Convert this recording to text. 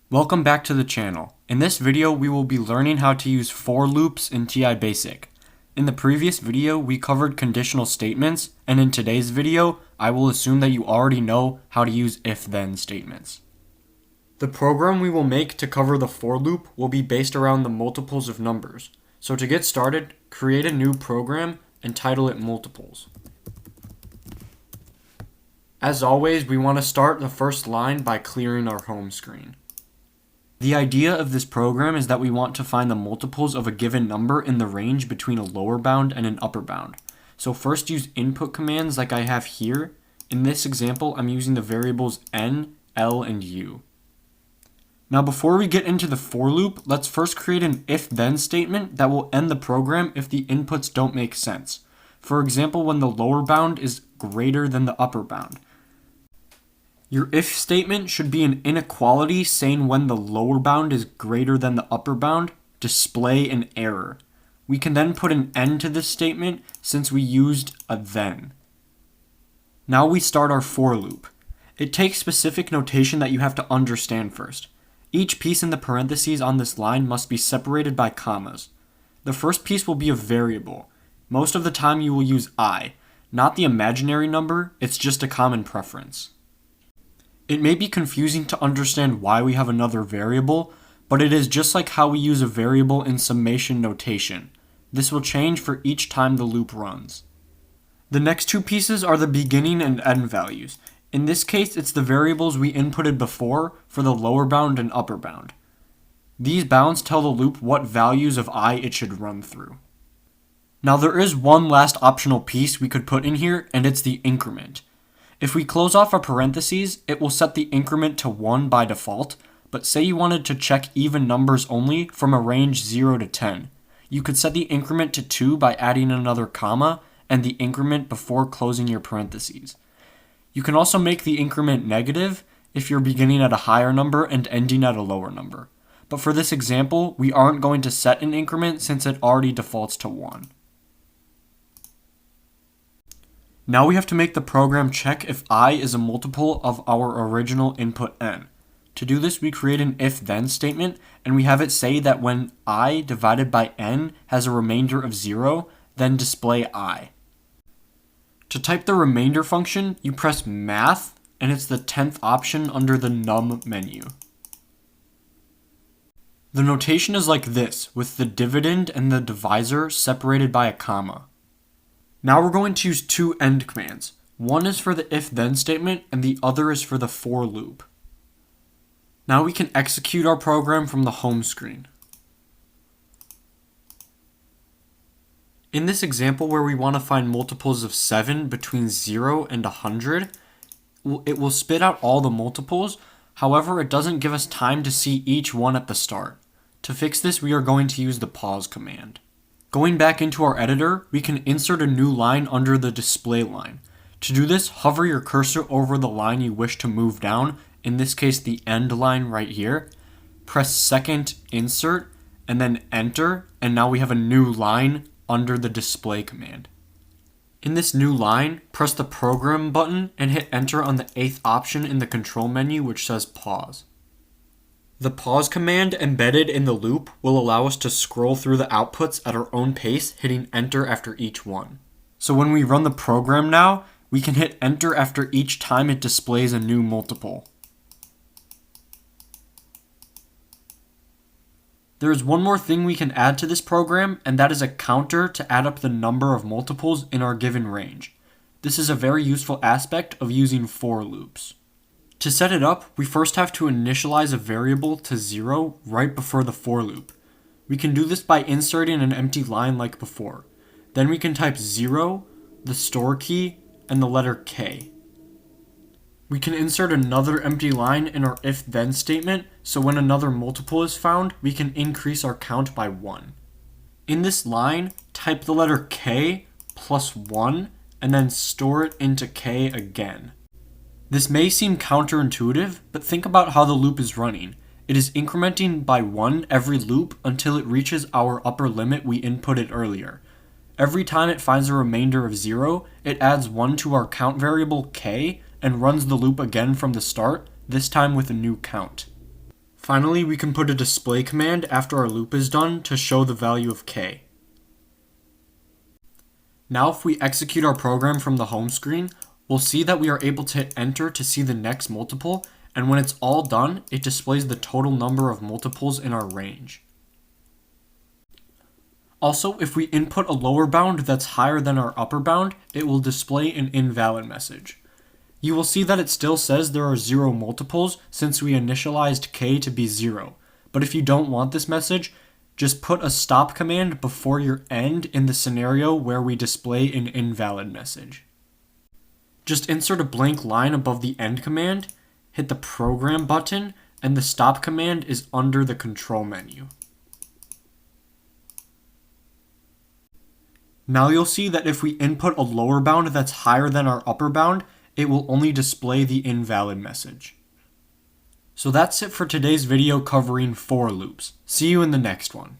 Welcome back to the channel. In this video, we will be learning how to use for loops in TI Basic. In the previous video, we covered conditional statements, and in today's video, I will assume that you already know how to use if-then statements. The program we will make to cover the for loop will be based around the multiples of numbers. So to get started, create a new program and title it multiples. As always, we want to start the first line by clearing our home screen. The idea of this program is that we want to find the multiples of a given number in the range between a lower bound and an upper bound. So first use input commands like I have here. In this example, I'm using the variables n, l, and u. Now before we get into the for loop, let's first create an if-then statement that will end the program if the inputs don't make sense. For example, when the lower bound is greater than the upper bound. Your if statement should be an inequality saying when the lower bound is greater than the upper bound, display an error. We can then put an end to this statement since we used a then. Now we start our for loop. It takes specific notation that you have to understand first. Each piece in the parentheses on this line must be separated by commas. The first piece will be a variable. Most of the time you will use I, not the imaginary number, it's just a common preference. It may be confusing to understand why we have another variable, but it is just like how we use a variable in summation notation. This will change for each time the loop runs. The next two pieces are the beginning and end values. In this case, it's the variables we inputted before for the lower bound and upper bound. These bounds tell the loop what values of I it should run through. Now there is one last optional piece we could put in here, and it's the increment. If we close off our parentheses, it will set the increment to 1 by default, but say you wanted to check even numbers only from a range 0 to 10. You could set the increment to 2 by adding another comma and the increment before closing your parentheses. You can also make the increment negative if you're beginning at a higher number and ending at a lower number. But for this example, we aren't going to set an increment since it already defaults to 1. Now we have to make the program check if I is a multiple of our original input n. To do this, we create an if-then statement, and we have it say that when I divided by n has a remainder of 0, then display I. To type the remainder function, you press math, and it's the 10th option under the num menu. The notation is like this, with the dividend and the divisor separated by a comma. Now we're going to use two end commands. One is for the if-then statement and the other is for the for loop. Now we can execute our program from the home screen. In this example where we want to find multiples of 7 between 0 and 100, it will spit out all the multiples. However, it doesn't give us time to see each one at the start. To fix this, we are going to use the pause command. Going back into our editor, we can insert a new line under the display line. To do this, hover your cursor over the line you wish to move down, in this case the end line right here. Press second insert, and then enter, and now we have a new line under the display command. In this new line, press the program button and hit enter on the 8th option in the control menu which says pause. The pause command embedded in the loop will allow us to scroll through the outputs at our own pace, hitting enter after each one. So when we run the program now, we can hit enter after each time it displays a new multiple. There is one more thing we can add to this program, and that is a counter to add up the number of multiples in our given range. This is a very useful aspect of using for loops. To set it up, we first have to initialize a variable to 0 right before the for loop. We can do this by inserting an empty line like before. Then we can type 0, the store key, and the letter K. We can insert another empty line in our if-then statement, so when another multiple is found, we can increase our count by 1. In this line, type the letter K plus 1, and then store it into K again. This may seem counterintuitive, but think about how the loop is running. It is incrementing by 1 every loop until it reaches our upper limit we inputted earlier. Every time it finds a remainder of 0, it adds 1 to our count variable k and runs the loop again from the start, this time with a new count. Finally, we can put a display command after our loop is done to show the value of k. Now if we execute our program from the home screen, we'll see that we are able to hit enter to see the next multiple, and when it's all done, it displays the total number of multiples in our range. Also, if we input a lower bound that's higher than our upper bound, it will display an invalid message. You will see that it still says there are 0 multiples since we initialized k to be 0, but if you don't want this message, just put a stop command before your end in the scenario where we display an invalid message. Just insert a blank line above the end command, hit the program button, and the stop command is under the control menu. Now you'll see that if we input a lower bound that's higher than our upper bound, it will only display the invalid message. So that's it for today's video covering for loops. See you in the next one.